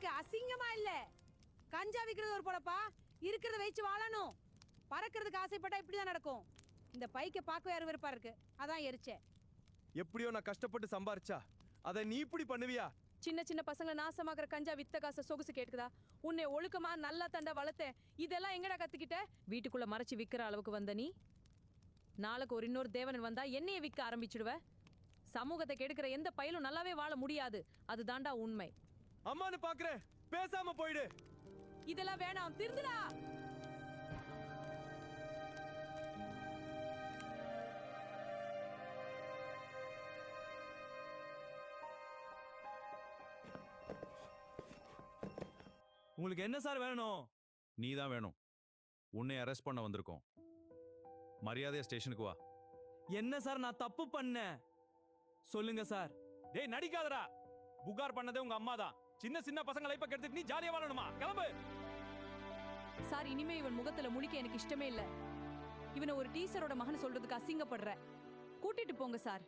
உனக்கு அசிங்கமா இல்ல? கஞ்சா விக்கிறது ஒரு பொழப்பா? இருக்கிறத வச்சு வாழணும். பறக்கிறதுக்கு ஆசைப்பட்டா இப்படிதான் நடக்கும். இந்த பைக்க பார்க்கவே அருவருப்பா இருக்கு, அதான் எரிச்சேன். எப்படியோ நான் கஷ்டப்பட்டு சம்பாரிச்சா அதை நீ இப்படி பண்ணுவியா? சின்ன சின்ன பசங்களை நாசமாக்குற கஞ்சா வித்த காசை சொகுசு கேட்குதா? உன்னை ஒழுக்கமா நல்லா தண்டா வளர்த்தேன். இதெல்லாம் எங்கடா கத்துக்கிட்ட? வீட்டுக்குள்ள மறைச்சு விக்கிற அளவுக்கு வந்த நீ நாளைக்கு ஒரு இன்னொரு தேவனன் வந்தா என்னைய விற்க ஆரம்பிச்சிடுவ. சமூகத்தை கெடுக்கிற எந்த பயலும் நல்லாவே வாழ முடியாது. அதுதான்டா உண்மை. அம்மானு பாக்குறேன், பேசாம போயிடு. இதெல்லாம் வேணாம், திருந்துடா. உங்களுக்கு என்ன சார் வேணும்? நீ தான் வேணும். உன்னை அரெஸ்ட் பண்ண வந்திருக்கோம். மரியாதையா ஸ்டேஷனுக்கு வா. என்ன சார் நான் தப்பு பண்ணேன்? சொல்லுங்க சார். டேய் நடிக்காதடா. புகார் பண்ணதே உங்க அம்மா தான். சின்ன சின்ன பசங்களை இப்ப கெடுத்துட்டு நீ ஜாலியா வாழணுமா? கிளம்பு. சார், இனிமே இவன் முகத்துல முழிக்க எனக்கு இஷ்டமே இல்ல. இவனை ஒரு டீச்சரோட மகன் சொல்றதுக்கு அசிங்கப்படுற. கூட்டிட்டு போங்க சார்.